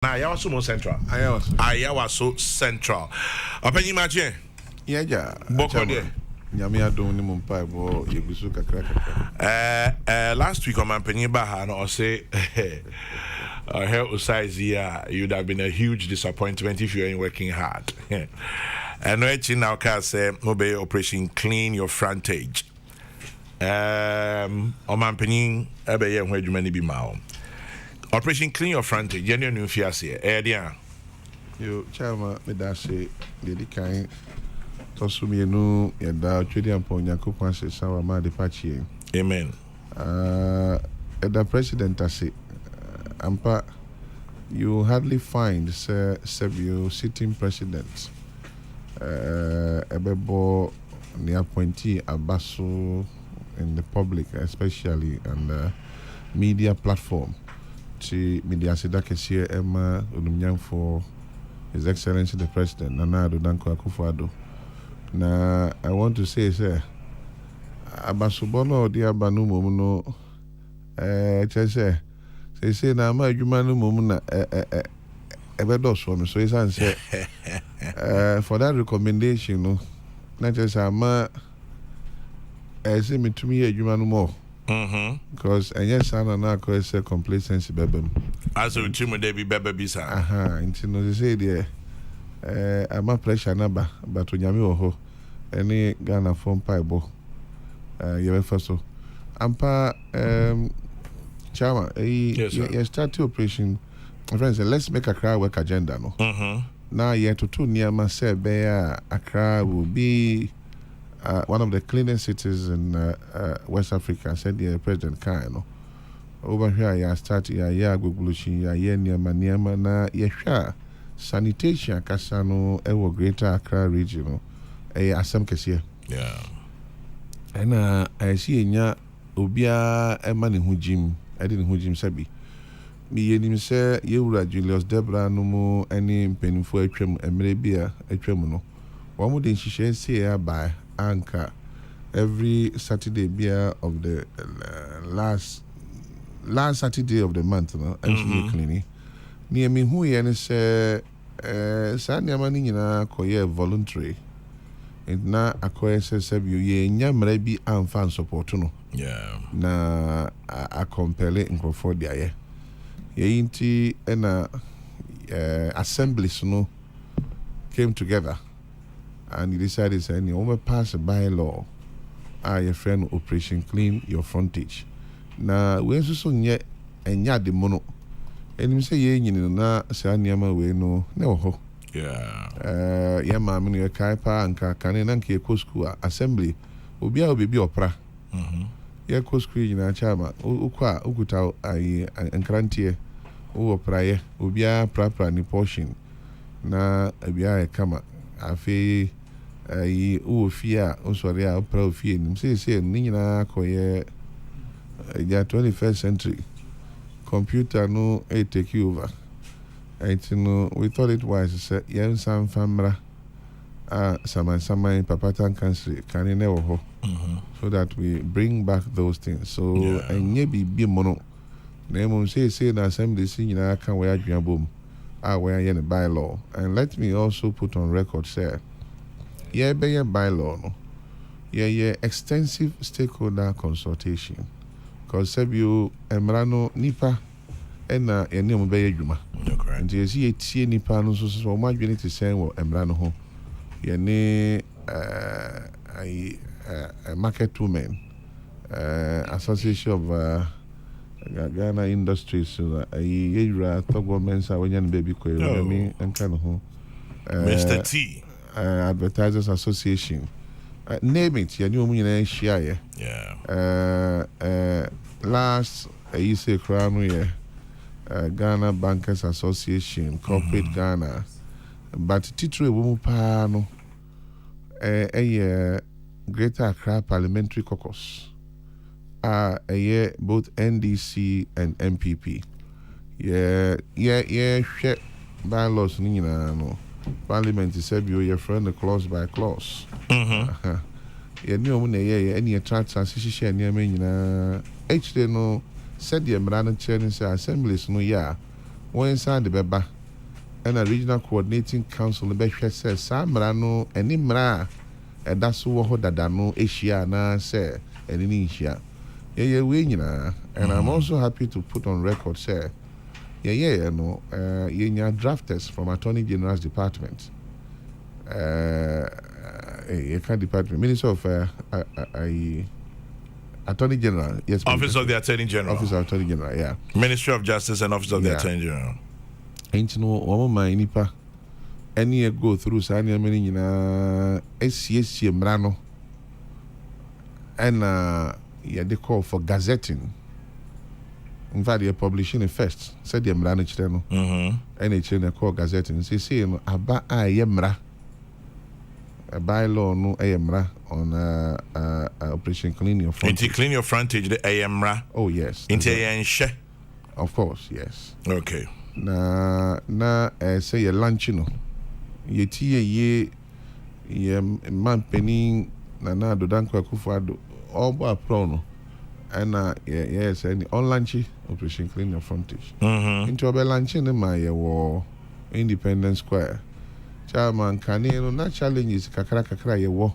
Na ya waso mo central. Aya waso central. Open imagine. Yeah, yeah. Boko de. Nyame adom ni mumpa bo yegusu kakra. Last week on my penny baha no say her size here you'd have been a huge disappointment if you ain't working hard. And no now can say obey operation clean your frontage. On my penny ebe where you many be mao. Operation clean your frontage. Jenny new fiase. Dia. Yo chama me da say the kind tosumi no yada twedi ampo nyakopon se sawa ma de pachi. Amen. The president say ampa you hardly find several sitting presidents ebebo the appointee abaso in the public, especially on the media platform. To media seda kesiye ema onumnyam for His Excellency the President Nana Addo Dankwa Akufo-Addo. Na I want to say abasubono odi abanu mum no say na ma adwuma no mum na ebedo so me so isan say for that recommendation no na ama say metumi adwuma no mo because yes na cause complacency bebem as a team dey be bebe bisa nti no say there ama pressure na ba but onyame wo ho any Ghana form piebo you first so ampa chama you start the operation. My friends say let's make Accra work agenda no now yet to two near my say Accra will be one of the cleanest cities in West Africa, said the President Kano. Over here, I start ya Gugulushi, ya Niama, na Yasha, sanitation, Kasano, Ewo Greater Accra Regional, Assam Kessia. Yeah. And I see nya Ubia Emani Hujim, I didn't Hujim Sabi. Me and him say, Yura Julius Debra no more any painful Emrebia, a tremono. One would she say by Anchor every Saturday beer of the last Saturday of the month, no, cleaning. Near me who yen say Sanya Manina koye voluntary. And na akoye says ye nyamre bi amfan support no. Yeah. Na a compel in Crawford ye. Ye inti and assemblies no came together. And he decided to say, pass a bylaw. Your friend Operation Clean Your Frontage. Now, we also yet and yet the mono. And him say, ye, na Sanyama, we no ho. Yeah. Yamma, your kaipa and Kakananki, Coscu Assembly, Ubia baby opera. Ya Coscu in a chama, Ukwa, Ukuta, and Crantier, Opera, Ubia, Prapra, ni portion. Na Abia, Kama, Afe. Fear, also they are proud fear. Say, Nina Koye, the 21st century computer no, take you over. We thought it was say, young Sam Famra, some Papatan country, can never ho, so that we bring back those things. So, and maybe be mono. Name say, the assembly singing, I can wear your boom. I wear any bylaw. And let me also put on record, sir. Yeah, be a bylaw no. Yeah, extensive stakeholder consultation. Because you emrano nipa ena ene mo be adwuma. And you see tie nipa no so ma dwene te sen wo emrano ho. Ye ne market women association of Ghana industries so yura to governments a wonya no baby ko me enka no ho. Mr. T Advertisers Association. Name it, you know, share. Yeah. Last, you say, Ghana Bankers Association, Corporate Ghana. But Titru Wumupano, Greater Accra Parliamentary Caucus. A year both NDC and MPP. Share bylaws, no. Parliament is said your friend clause by clause. You know, any attracts and share near me. H. No, said the American Chinese assemblies no ya One side the beba and a regional coordinating council the best says Samrano and Nimra and that's what that no Asia na say and in Asia. Yeah, and I'm also happy to put on record, say, no, drafters from Attorney General's Department. Department, Minister of Attorney General, yes. Office of the Attorney General. Office of Attorney General, yeah. Ministry of Justice and Office of the Attorney General. Ain't no one my nipa. Any go through Sanya Menina SCSC Mrano. And they call for gazetting. In fact, they're publishing it first. Said the Mrano channel. And they call gazetting. Say, Aba Yemra. A bylaw no AMRA on Operation Clean Your Frontage. Into Clean Your Frontage, the AMRA? Oh, yes. Into ANSHE? Of course, yes. Okay. Na say a lunch, you know. Ye man penning na do dankwa kufado all ba prono. And yes, and on lunch Operation Clean Your Frontage. Into a lunch in my war Independence Square. Chairman Kanino na challenges kakra ye wo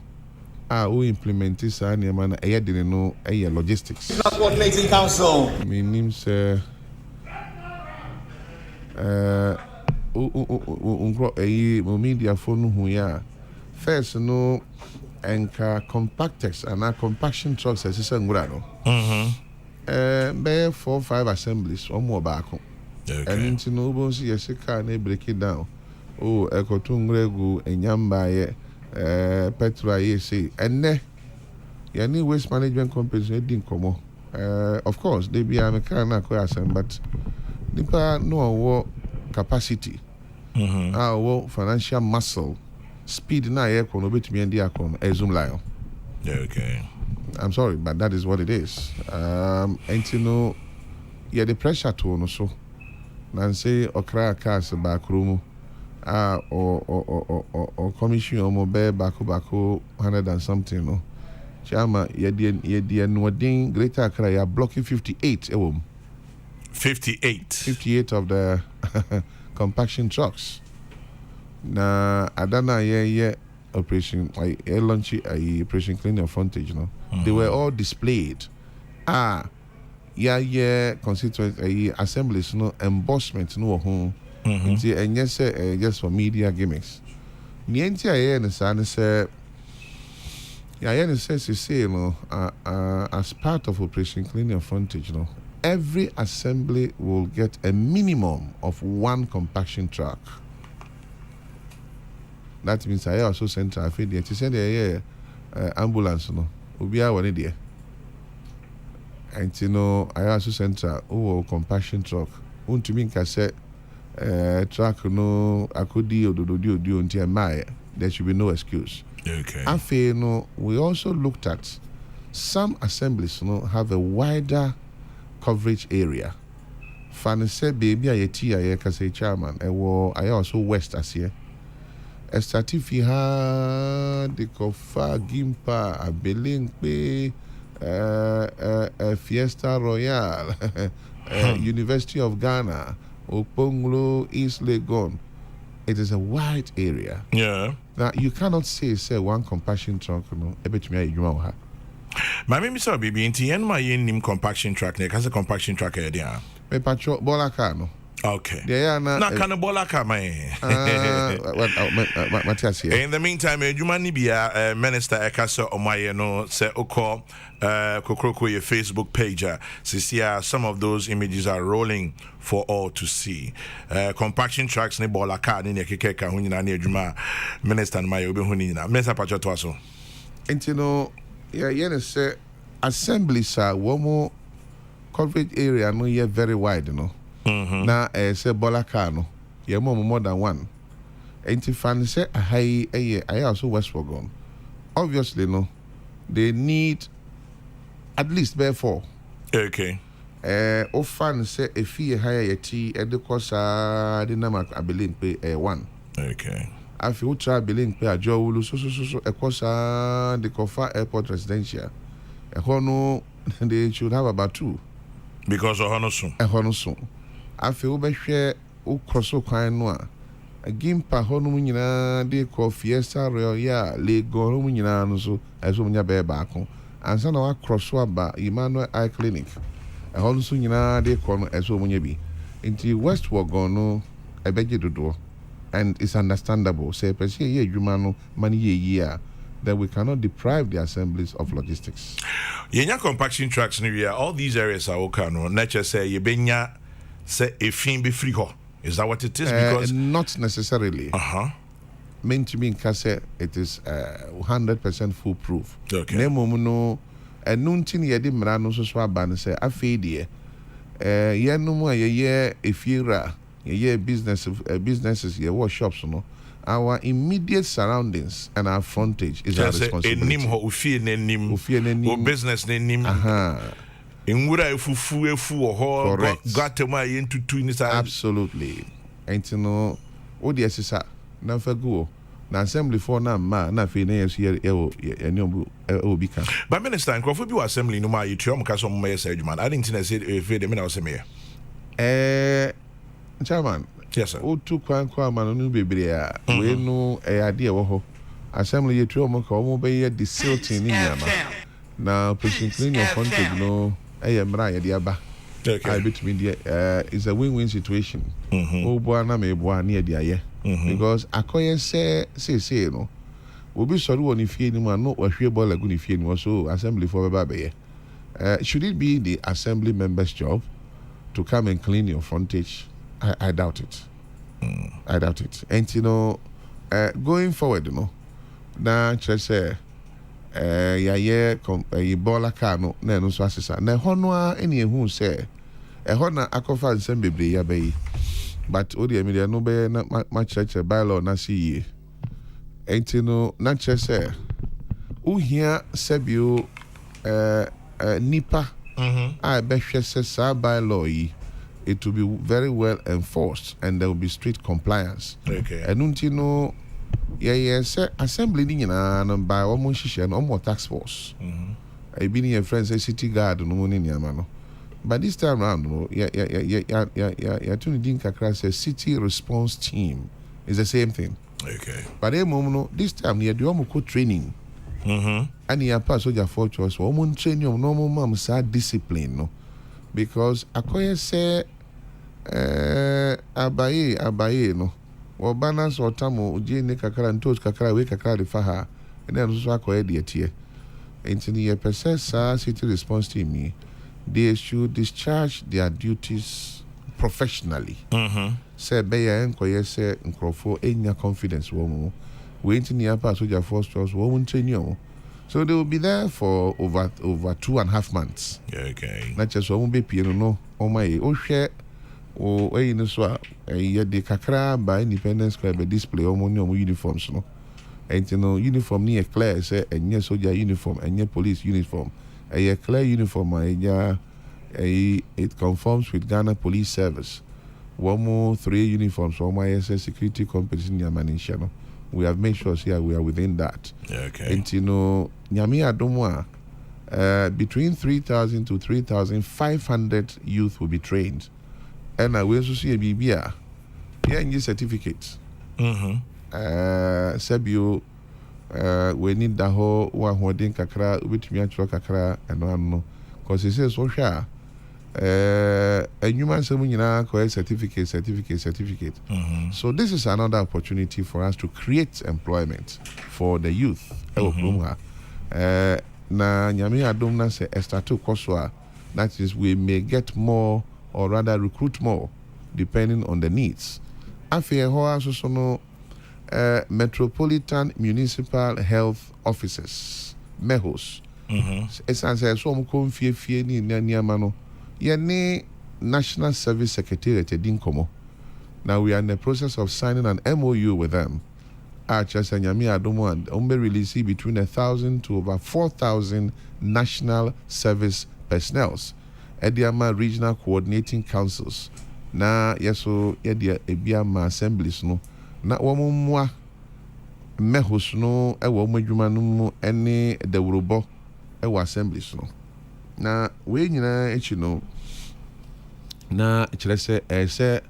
who implement this and man didn't know logistics. Coordinating Council. My name say media phone who ya first no enka compactors and compaction trucks as is ngurano. Be 4 or 5 assemblies or more back. And into no bones yes car break it down. Oh, Ekotungregu, Enyambaye, Petra, say, and ne, any waste management companies didn't come. Of course, they be a mechanic question, but Nipa no war capacity, our financial muscle, speed na air con obey me and the acon, a zoom lion. Okay. I'm sorry, but that is what it is. And you know, the pressure to no so. Nancy Accra cars back room. Or commission or mobile bako 100 and something, no. Chama, ye no ding Greater Accra, you are blocking 58. 58 of the compaction trucks. Na Adana ye operation launch Operation Clean Your Frontage, no. They were all displayed. Constituent assemblies, no embossment, no home. And yes, just for media gimmicks. Niente I say, you know, as part of Operation Clean Your Frontage, you know, every assembly will get a minimum of 1 compaction truck. That means I also sent a feed to send a ambulance, no, will be our idea. And you know, I also sent a compaction truck. To me, I said. Track no akodi ododo until my there should be no excuse. Okay. Afe no, we also looked at some assemblies have a wider coverage area. Fan said baby I say chairman I also west as here. Estatifi ha de kofa gimpa abelinkpe Fiesta Royale University of Ghana Oponglo, East Legon. It is a wide area. Yeah. Now you cannot say 1 compaction truck, My name is Baby. Inti yen ma yen nim compaction truck. Ne kase compaction truck there. Me patro bola car no. Okay. Yeah, na kana bola car man. In the meantime, Juma Nibia, Minister Ekasa Omaye no se oko Kokroko your Facebook page. Some of those images are rolling for all to see. Compaction trucks ne bola car ni kekeka hunina ni Juma Minister Mayo be hunina. Minister Pacho Twaso. And you know, say assemblies are one more coverage area no yet very wide, you know. Now say bola car no. Yeah, more than 1. And if I say I also West Wagon. Obviously, no, they need at least 4. Okay. Often say a fee higher yeti at the cost the number I believe pay 1. Okay. I feel try billing pay a Joe so a cost the Kofa Airport Residential. A hono they should have about 2. Because of Honosun. A honosun. I feel be share ukroso kwan no a agimpa ho no nyina de ko Fiesta Royal ya Lego no nyina no so eso nya be baako ansa na wa crosso aba Emmanuel Eye Clinic ho no so nyina de ko no eso nya bi nti Westward go no ebeje dodo and it's understandable say person ye adwuma no mani ye year that we cannot deprive the assemblies of logistics. Yenya compaction tracks no we all these areas are okay no nature say ye benya say efin be free ho. Is that what it is? Because not necessarily. Meant to mean say it is 100% foolproof. Okay. Nemo no enuntin ye di mra no so so aba no say afeedie ye no mu ye efira ye businesses ye workshops no. Our immediate surroundings and our frontage is our responsibility. Enim ho ofie nenim o business nenim. Enwura efu ho gatema yentutu inside. Absolutely. And you know odi esisa na faguo na assembly for na ma na fe na yesu ye obika. But minister nkrofo bi assembly no ma yitu am ka so mo yes adwuma. I didn't say fe de me na o se me. Chairman. Yes sir. O tu kwan kwa manonu bebre a we no ade e wo ho. Assembly yitu am ka o mo be ye desilting ni nyama. Na president your frontage no mra ye dia ba. Okay. I bet me it's a win-win situation. O boa na me boa na dia ye. Because akoye say no. Obi sori woni fie ni ma no wahwe ball agu ni fie ni so assembly for baba be ye. Should it be the assembly members' job to come and clean your frontage? I doubt it. I doubt it. And you know, going forward, you know, na just say ye bola car no na no so asesa na ho no a ene ehu se ho na akofa nsem bebre ya bayi but odi emi no be na ma church bylaw na see enti no na chese uhia sebio nipa a be hwese sa bylaw yi it will be very well enforced and there will be strict compliance. Okay. Enunti no yes assembly ni nyina no by almost share no more tax force. I been your friends say city guard no ni nyama no. But this time around no ya tuni din kakra say city response team is the same thing. Okay. But no this time you do almost training. And you pass soldier for choice almost training no more mam sa discipline no. Because akoye say abaye no wo balance otamo uje ne kakra ntos kakra we kakra de fa ha ene no so akoye de tie entini ye pesa city response team they should discharge their duties professionally. Say be ya enkoye say nkrofo enya confidence wo mu we entini ya pass soldier force choice wo mun train. So they will be there for over 2.5 months. Okay. Not just one be piano no. Oh my, oh share. Oh, eh, no so. Eh, the kakra by Independence Square be display all money on uniforms no. And you know uniform near clear say and yes soldier uniform and yes police uniform. A clear uniform it conforms with Ghana Police Service. 3 uniforms. One more security competition in Yamanisha. We have made sure here we are within that. Okay. And you know, Nyami Adomwa, between 3,000 to 3,500 youth will be trained. And I will also see a BBA. Yeah, in certificates. Sebio, we need the whole one who didn't kakra, which me actual kakra, and one no. Because it says so sure. A human certificate. So this is another opportunity for us to create employment for the youth. Na nyame adom na se estatu koswa, that is we may get more or rather recruit more depending on the needs. After so no Metropolitan Municipal Health Officers, MEHOS. Esanse so mo konfie ni nyama no. Yene National Service Secretariat Dinkomo. Now we are in the process of signing an MOU with them. Just Nyami Adomo and Ombe release between 1,000 to over 4,000 national service personnels. Ediama regional coordinating councils. Na yeso yedia ebiama assemblies no. Na wamumwa mehos no ewa umejuma no ene dewurobo ewa assemblies no. Na we nyina echi no na kyerɛ sɛ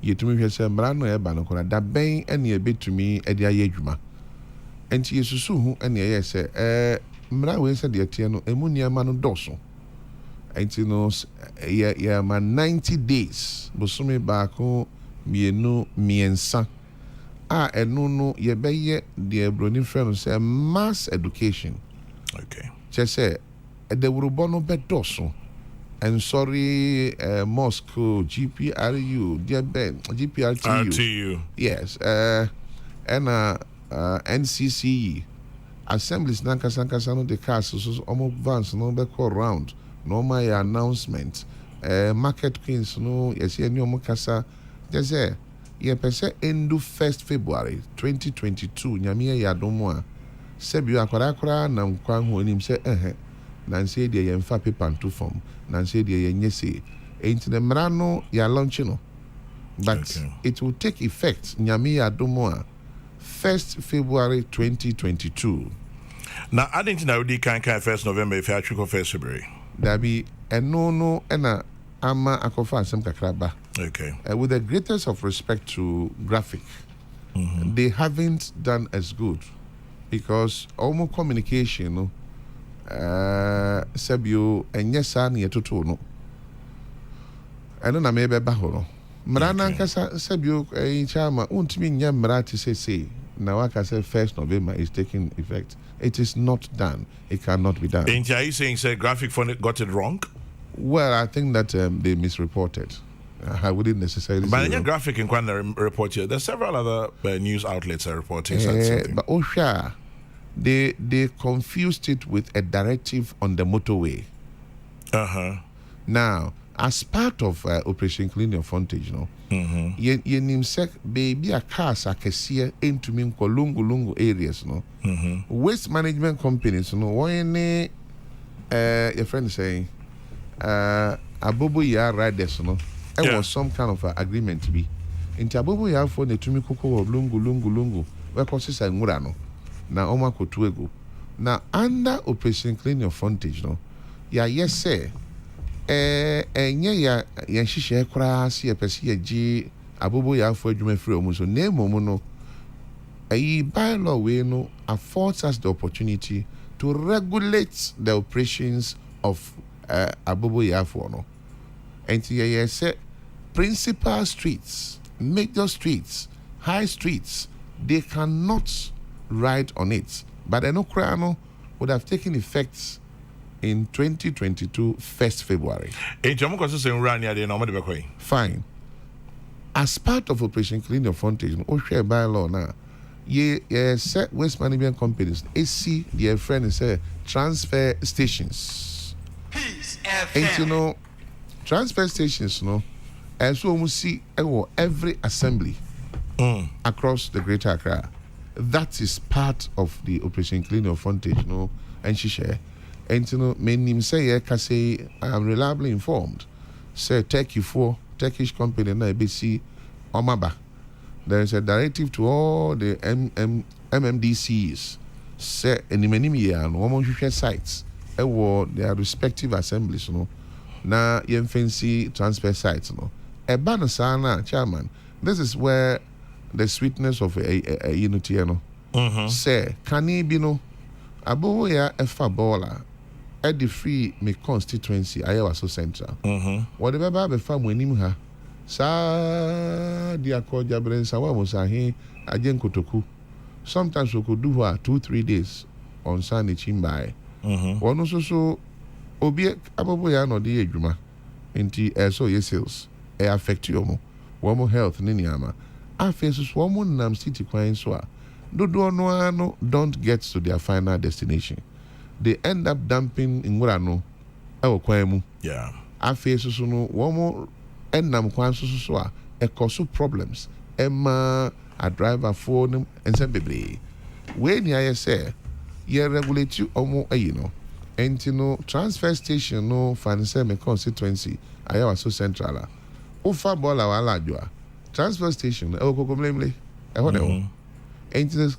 yɛtumi hwɛ sɛ mmara no ɛba no koraa da bɛn ɛne ɛbɛtumi ɛde ayɛ adwuma ɛnti yɛsusu ho ɛne ɛyɛ sɛ mmara wei sɛ deɛ teɛ no ɛmu nneɛma no dɔɔso ɛnti no yɛma 90 days bosome baako mmienu mmiɛnsa a ɛno no yɛbɛyɛ deɛ broni frɛ no sɛ mass education kyɛ sɛ ɛdawurubɔ no bɛdɔɔso ɛnsɔre mosque GPRU GPRTU yes ɛna NCCE assemblies nankasa no de cars so ɔmo vans no bɛkɔ round na ɔmo ayɛ announcement market queens no yɛsɛ ɛne ɔmo kasa kyɛ sɛ yɛpɛ sɛ ɛndu 1st February 2022 nyame yɛ adom a sɛbio akwadaa koraa nam kwan ho anim sɛ nansɛ deɛ yɛmfa paper nto fam nansɛ deɛ yɛnyɛ sei ɛnti ne mmara no yɛalɔnkye no but it will take effect nyame yɛ adom a 1st February 2022 na adɛn nti na wodi kan 1st November if atwe kɔ 1st February dabi ɛno no ɛna ama akɔfa asɛm kakraba with the greatest of respect to graphic they haven't done as good because almost communication no sabio ɛnyɛ saa ne yɛtoto no ɛno na mebɛba hɔ no mmara nankasa sabio chama wontumi nyɛ mmara te sɛ na waka sɛ 1st November is taking effect. It is not done. It cannot be done. Are you saying graphic phone got it wrong? Well, I think that they misreported. I wouldn't necessarily but say in graphic in Quartey report here, there's several other news outlets are reporting something. But Osha, they confused it with a directive on the motorway. Now, as part of Operation Clean Your Frontage, ye nimsek baby a cars akɛseɛ entumi nkɔ lungu areas no waste management companies no wɔn ne your friend saying abobo ya riders no was some kind of agreement bi nti abobo ya for ne tumi kokɔ wɔ lungu wɛkɔ sisa nwura no na ɔmo akoto ego na under Operation Clean Your Frontage no ya yɛsɛ ɛnyɛ ya yɛhyehyɛ koraa se yɛpɛ sɛ yɛgye abobo yɛafo adwuma firi ɔmu so na mmom no bylaw wei no affords us the opportunity to regulate the operations of abobo yɛafo no ɛnti yɛyɛ sɛ principal streets, major streets, high streets, they cannot ride on it but ɛno koraa no would have taken effect in 2022 1st February. Fine. As part of Operation Clean Your Frontage, share bylaw now. Set waste management companies. AC, their friend say transfer stations. And transfer stations, as we see every assembly across the Greater Accra. That is part of the Operation Clean Your Frontage, and she share. And menim say say I'm reliably informed. Say Turkish company na ABC Omaba. There is a directive to all the MMDCs. Say enimenia and woman sites. Their respective assemblies, na fancy transfer sites, Ebana sana chairman. This is where the sweetness of a unity, Say kanibino abo ya efa bola. At the free me constituency Iowa so central. Whatever be fam wenim ha. Sa dia ko jabren sa wa mo sa he ajen kotoku. Sometimes we could do 2-3 days on Sunday chimbai. One so obi abobo ya no de adwuma. Enti so ye sales e affect you mo. Wo health ni niama. Afi so wo nam city kwan so a dodo no don't get to their final destination. They end up dumping in Murano. Yeah. Afi so no womo endam kwan so a cause problems. Emma a driver phone and some bebre. When I say ye regulate you omo and transfer station no fancy me constituency Iowa so central. Ofa bola wala jwa. Transfer station e ko blemle. E ho de ho.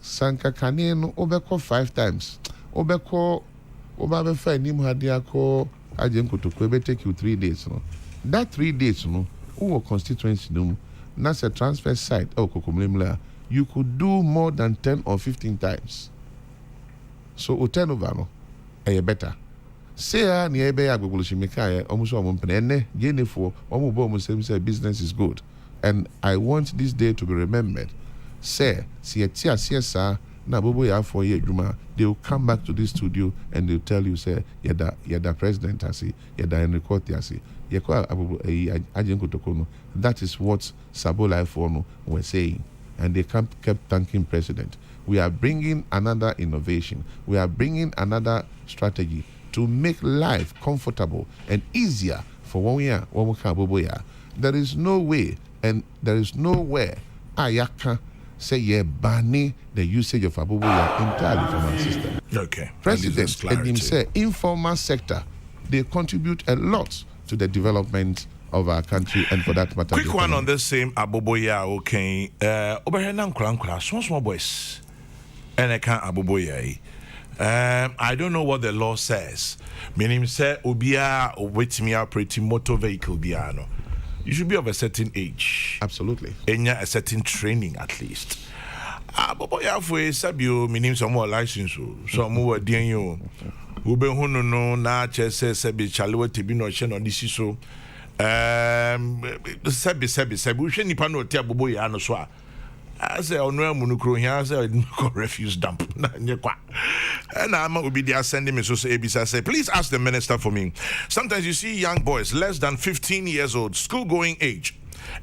Sanka kane no obeko 5 times. Obeko obabefa anim hade akọ ajem kotoko be take you 3 days That 3 days who constituency no that's a transfer site. Oh, Kokomlemla, you could do more than 10 or 15 times. So, o turnover no, better. Say, near be agbegoloshimika, almost one penny, jenny say business is good. And I want this day to be remembered. Say, see a tia, sir, na bobo ya for ye, Juma, they will come back to this studio and they'll tell you, say, yada president, I see, yada Henry Quartey, I see. That is what Sabola Ifono were saying. And they kept thanking President. We are bringing another innovation. We are bringing another strategy to make life comfortable and easier for one. There is no way and there is nowhere Ayaka say banning the usage of Aboboya entirely from our system. Okay. President and him say informal sector, they contribute a lot to the development of our country and for that matter. Quick one on this same Aboboya, okay. Oberhenan Kurankura, small boys. And I can't Aboboya. I don't know what the law says. Meaning say Obia wait me operating motor vehicle biano. You should be of a certain age. Absolutely. And a certain training at least. Aboboya for Sabio meaning some more license. So more you. Ube hono no na chese sebi chalewe tebi no she no disi so sebi we hwe nipa no te Aboboya no so a say onu amunukro hia say refuse dump na nyekwa na ama obi dia send me so abisa say please ask the minister for me. Sometimes you see young boys less than 15 years old, school going age,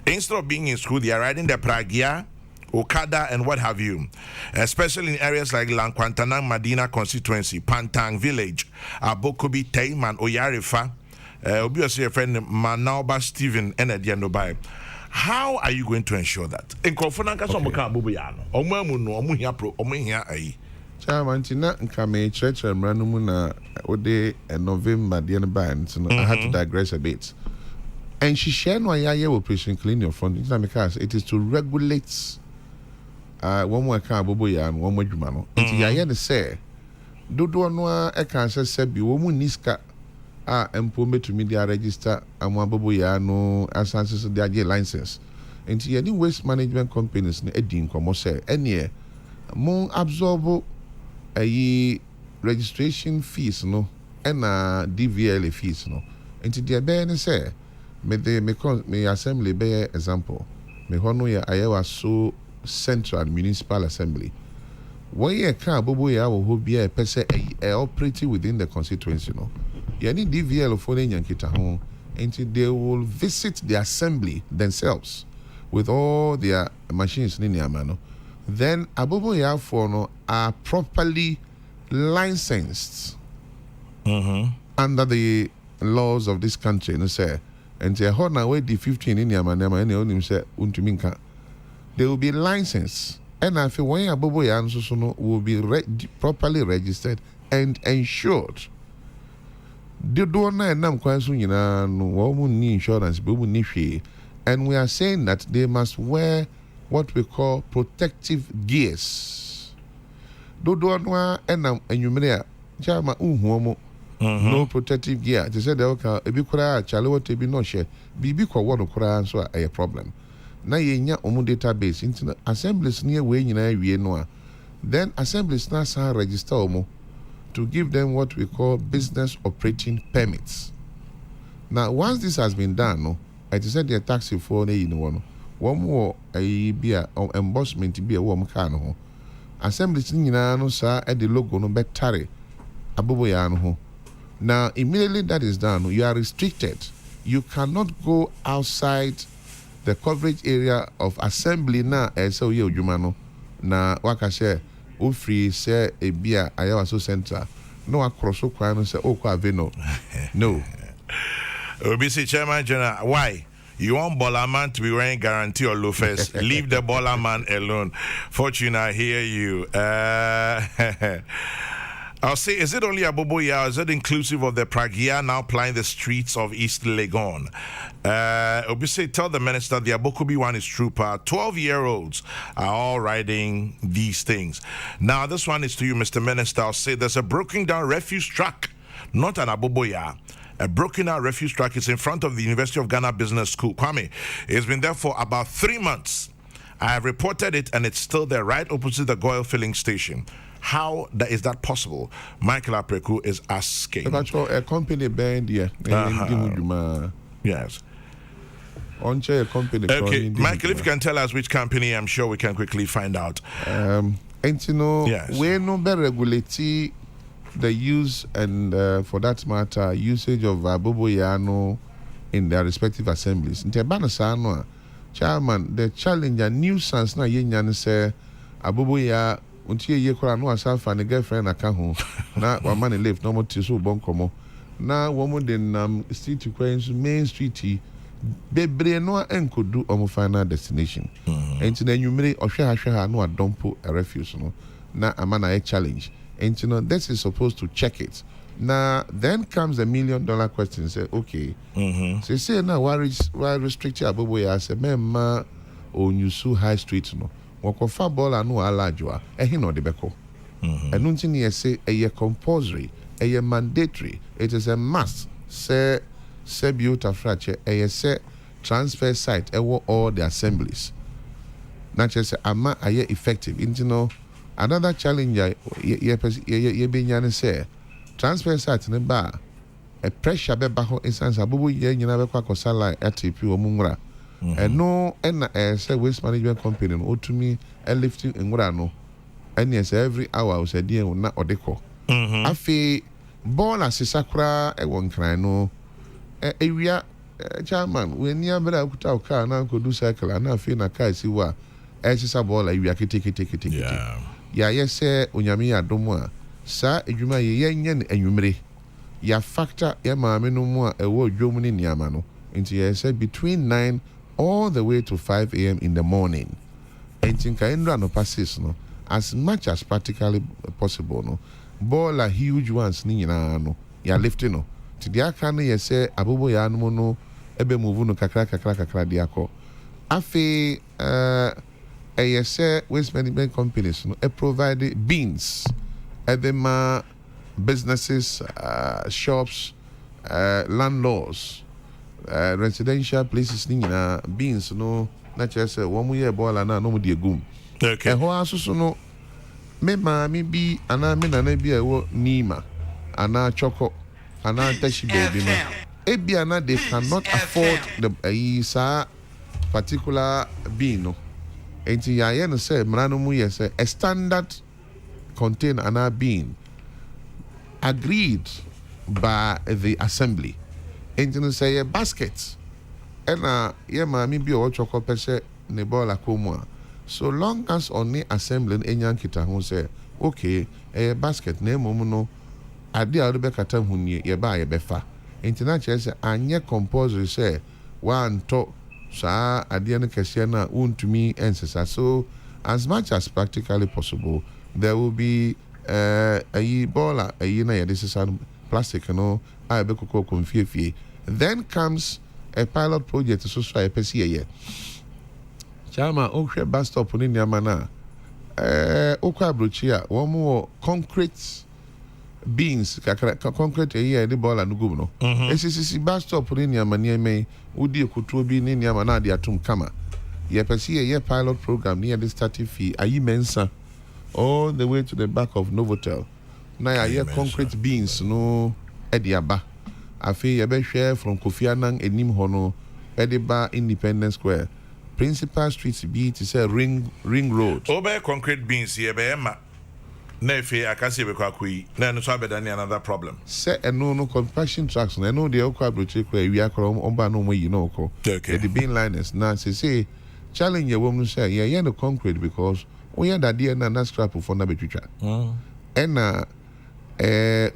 instead of being in school they are riding the pragia, Okada and what have you, especially in areas like Lankwantanang Madina constituency, Pantang village, Abokobi, Teiman, Oyarifa, obviously a friend Manauba Stephen and Edianobai. How are you going to ensure that? In Kofonanka Somoka Aboboyano, Omamuno, Omuhia Ai. Chairman, Tina and Kame Church and Ranumuna Ode and November Dianabai, I had to digress a bit. And she shared my operation clean your front. It is to regulate. One more car Aboboya and one more Jumano. It's Yaya say, Dodo no a cancer said, you woman niska and pull me to media register and one Aboboya no assurances of their license. And any waste management companies in Edin Comose, any more absorb a registration fees no and DVLA fees no. And to the abandon say, me assembly bear example. Me hono ya ayawa so Central Municipal Assembly. When you can't Aboboya will be a person operating within the constituency, no. You need DVL for the Yankita home until they will visit the assembly themselves with all their machines in Yamano. Then Aboboya for no are properly licensed under the laws of this country, no say. And they hold away the 15 in Yamana and only say Untuminka. They will be licensed, and I feel when Aboboya will be properly registered and insured. The donor and Nam Kwansuna no insurance, and we are saying that they must wear what we call protective gears. Do donor and Nam and you may Jama no protective gear. They said, okay, a big cry, Chalo to be no share, be one cry, so a problem. Na yenya omu database into assemblies near way no. Then assemblies na sa register omu to give them what we call business operating permits. Now once this has been done, no, I said the taxi for ne one more a beer or embossment be a warm car no. Assemblies nyina no sa at the logo no betare Aboboya no. Now immediately that is done, you are restricted. You cannot go outside the coverage area of assembly na so ye odwumano na waka share o free say e bia ayawa so center no akroso kwan no say o kwa aveno no obc chairman general why you want baller man to be wearing guarantee or loafers? Leave the baller man alone. Fortune, I hear you. I'll say, is it only Aboboya? Is it inclusive of the Pragia now plying the streets of East Legon? Obviously, tell the minister the Abokobi one is trooper. 12-year-olds are all riding these things. Now, this one is to you, Mr. Minister. I'll say there's a broken down refuse truck, not an Aboboya, A broken out refuse truck is in front of the University of Ghana Business School. Kwame, it's been there for about 3 months. I have reported it, and it's still there right opposite the Goyle filling station. How is that possible? Michael Apreku is asking. A company band here. Yes. A company. Okay, Michael, if you can tell us which company, I'm sure we can quickly find out. And yes. We no better regulate the use and, for that matter, usage of Aboboyano in their respective assemblies. Chairman, the challenge and nuisance na yenyan say Aboboya unti ye kora no asafa ne girlfriend akaho na wa man live no mo tiso bonkomo na wo mo de street to main street bebre no enkodu omo final destination. Enti na nwumire ohwe ha no adompo a refuse no na amana a challenge. Enti no this is supposed to check it. Now then comes the $1 million question. Say okay. So say now why restrict Aboboya say memma Onyusu High Street no. Wako fa ball anu alajwa. Ehi no de beko. Enunti ni say a compulsory, a mandatory. It is a must. Say buta frache. A say transfer site. Ewo all the assemblies. Not just ama aye effective. Into no another challenge. Ye binyane say. Transfer site ne ba a pressure be ba ho instance Aboboya nyina be kwa kosala ATP omumra no na say waste management company no otumi lifting nwura no and yes every hour we say dey na odeko afi ball asisa kra e won kran no ewia chairman we ni abera akuta car na ko do cycle na afi na car si wa asisa ball ewia kete ya yes onyame adomo a sa edwuma ye yenye enwumre ya factor ya maame no mu a ewo dwom ni niama no nti ye say between 9 all the way to 5 a.m. in the morning enti ka endra no passes no as much as practically possible no ball a huge ones ni nyina no ya lifting no ti dia ka no ye say Aboboya no no ebe move no kakra dia ko afi ye say waste management companies no provide beans edema businesses, shops, landlords, residential places nina beans no na chese wo mu ye bola na no mu de gum. Okay. Ho asusu no me ma mi bi ana me na na bi ewo nima ana choko ana tashi baby ma e bi ana they cannot afford the particular bean no. Enti ya ye no say mra no mu ye say a standard contain an being agreed by the assembly. And say a basket. And yeah, mammy be or chocolate pese nebola komwa. So long as only assembly in Yankita who say, okay, a basket name no adia Rebecca time who ye buy a befa. International say anya compulsory say one talk sa adiana kasiana to me and so as much as practically possible. There will be a bola, this is plastic, I be confused. Then comes a pilot project to try a PCA. Chama, okay, bus stop in Yamana. Okwa Bruchia, one more concrete beans, concrete a year, the ball and gumno. SCC bus stop in Yamania may, would you could be in Yamana, the Atum Kama. Ye PCA pilot program near the starting fee, a mensa. All the way to the back of Novotel. Now I hear concrete beans no Ediaba. I feel a share from Kofi Annan and Nim Hono, Ediba Independence Square. Principal Street B to say ring road. Over concrete beans here by Emma. Nefe, I can see we kwakui. Na no so be another problem. Say no compassion tracks. I know the Okwa Broche we are omba no way you know ko. Okay. The bean liners now say challenge your woman say yeah no concrete because we had that dear na scrap for na betwicha. And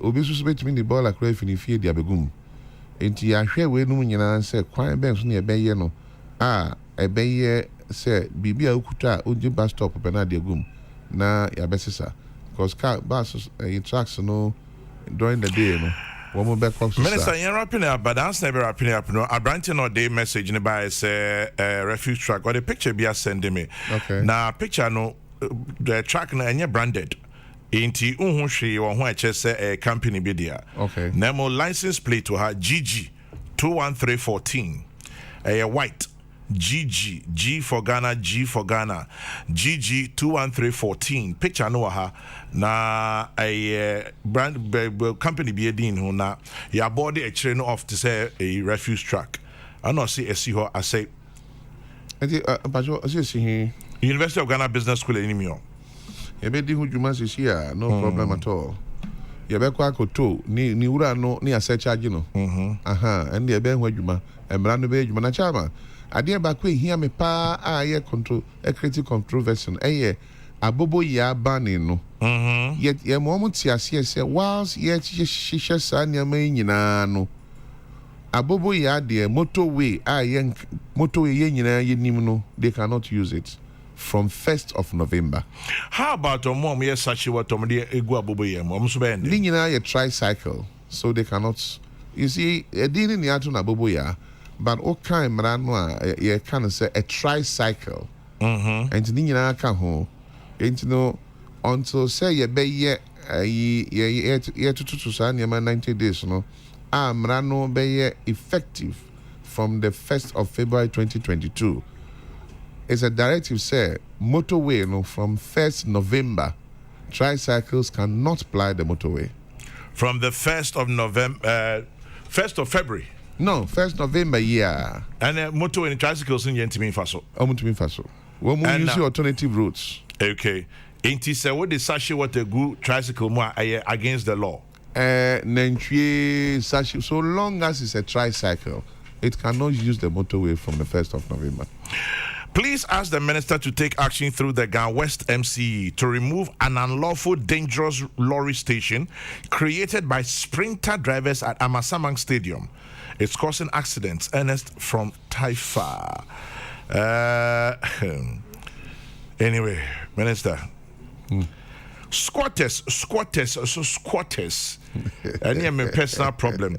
obi so betimi the ball akra fini fie dia begum. Enti ya hwe we no nyina say kwan ben so na ebeye no ebeye say bibia ukuta oji bus stop pe na dia gum na ya besesa because car bus tracks no during the day no one more back up. Minister, you're wrapping up, but that's never wrapping up. No, a branch no day message in by say refuge truck or the picture be sending me. Okay. Now picture no the truck na any branded. Inti unhu hwe wo ho a kyerɛ company bi dia. Okay. Nemo license plate to her GG 21314. White GG G for Ghana GG 21314. Picture no ha na a brand company be din ho na ya body a train off to say a refuse truck. I know see ho I say University of Ghana Business School anymore. Yebedi hu dwuma sisi a no problem at all. Yebekwa akoto ni wura no ni ase charge no. And ebe hu adwuma. Emra no be adwuma na chama. Ade ba ko ehia me pa a ye control a creative controversy eye abobo ya bani no. Yet ye mo ti ase se whilst ye hihye sa nyama nyina no. Abobo ya de motorway a ye motorway ye nyina ye nim no, they cannot use it from 1st of November. How about mom yes sachi what de egu abobo ye mom so be end. Ni nyina ye tricycle, so they cannot. You see, e din ni ato na abobo ya, but o kan mra no a ye can say a tricycle. And ni nyina ka ho. Enti no until say ye be ye to sa 90 days no. Mra no be ye effective from the 1st of February 2022. It's a directive say motorway no from 1st November tricycles cannot ply the motorway. From the 1st of November 1st of February. No, 1st November yeah. And motorway and tricycles in Yentimi Faso. When we use alternative routes. Okay. Ain't say what the sashi what a good tricycle more against the law. So long as it's a tricycle, it cannot use the motorway from the 1st of November. Please ask the minister to take action through the Ghana West MCE to remove an unlawful dangerous lorry station created by sprinter drivers at Amasamang Stadium. It's causing accidents. Ernest from Taifa. Anyway, Minister. Squatters. And here my personal problem.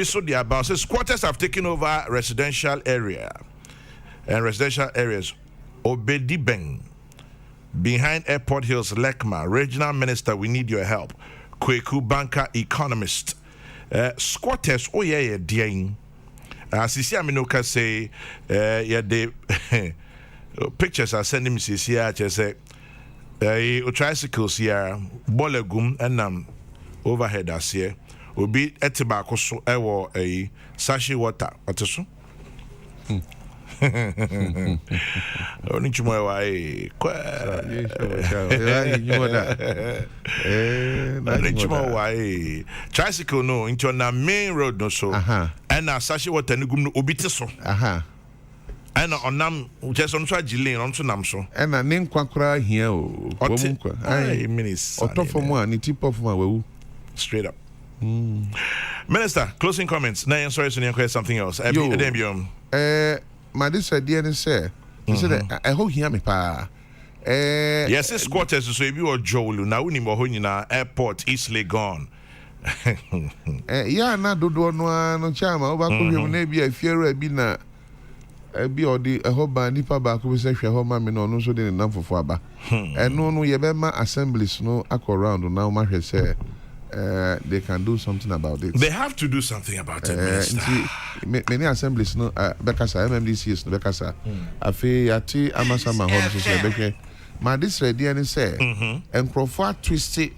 Squatters have taken over residential area. And residential areas, Obedi Beng, behind Airport Hills, Lekma, Regional Minister, we need your help. Kweku Banker, Economist. Squatters, oh yeah, dear. Sisi Aminoka say, yeah, the pictures are sending me Sisi here, say, tricycles here, bolegum, and overhead as here, will be etibako so, a sashi water, what is so? Oni chuma wai tricycle no into na main road no so and na sashi water ni gum no obite so and onam just on so agile on so nam so and na nen kwakra hia o kwa ai minis otofo mu ani tip of mu awu straight up. Minister, closing comments. Na yan sorry so nyan something else. My this idea is say, I hope hear me pa. Yes, it's quarters so if you are Jolu now we need airport Eastleigh gone. Yeah, na do no chama oba ko hwem na bia fiere bi na bi odi ehoba nipa ba ko se hwe ho ma me no no so de nam fofo aba. Eno no ye be ma assemblies no around now ma hwe say they can do something about it. They have to do something about it, Minister. Many assemblies, no, Bekasa, MMDCs, no, Bekasa. Afi yati amasama home so beke. Ma this ready and say, and Crawford twisted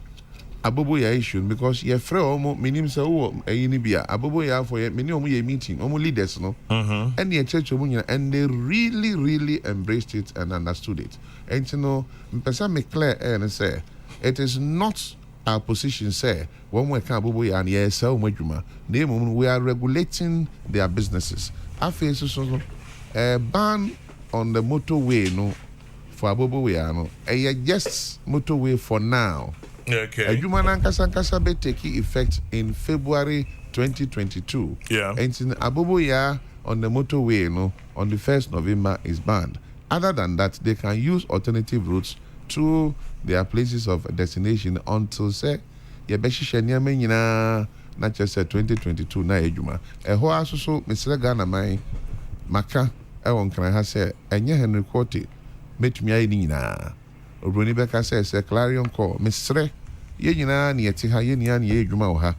abobo ya issue because ye frɛ omo minim sɛ wo ayini bia abobo ya for ye mini omo ye meeting omo leaders no and ye church omo nyina and they really embraced it and understood it. And you know, mpesa me clear and say it is not our position say when we can abobo ya and yes so madwuma we are regulating their businesses. Afi so ban on the motorway no for abobo ya no just motorway for now. Okay. Adwuma nankasa be take effect in February 2022. Yeah. And in abobo ya on the motorway no on the 1st November is banned. Other than that, they can use alternative routes to their places of destination until say yebehihye nyama nyina na chese 2022 na adwuma. Eho aso so Mr. Ghana man maka ewon kan ha say enye Henry Quartey metumi ayi ni nyina. Obroni beka say Clarion call Mr. ye nyina ne yete ha ye nia ne ye adwuma wo ha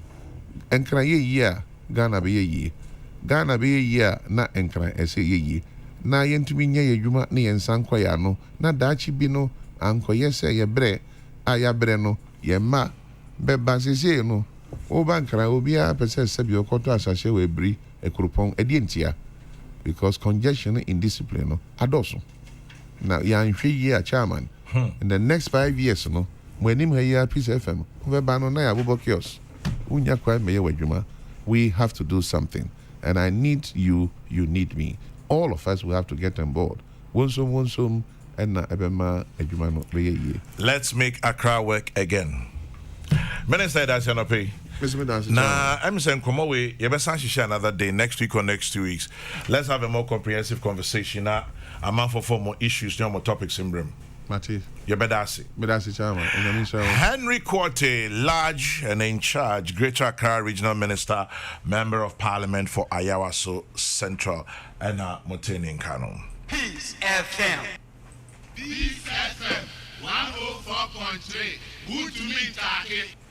enkra ye yi a Ghana be ye Ghana be ye a na enkra ese ye na yentumi nya ye adwuma ne yensan kwaya no na daachi bi no ankoye se ye bre a ya bre no ye ma be basese no o bankra obi a pese sebi okoto asase we bri ekropon edientia because congestion in discipline no adoso na ya nhwe yi a chairman in the next 5 years no mwenim ha ya Peace FM we ba no na ya bobo kios unya kwa me ye wadwuma. We have to do something and I need you, you need me. All of us will have to get on board. Wonsum and na ebema adwuma no be ye. Let's make Accra work again. Minister, that's your pay. Nah, I'm saying, come away. You better share another day, next week or next 2 weeks. Let's have a more comprehensive conversation. Now, I'm out for more issues, no more topics in Brim. Mati. You better see. Chairman. Henry Quartey, large and in charge, Greater Accra Regional Minister, Member of Parliament for Ayawaso Central, and Moteni Nkano. Peace FM. Peace FM 104.3. Good to meet Taki.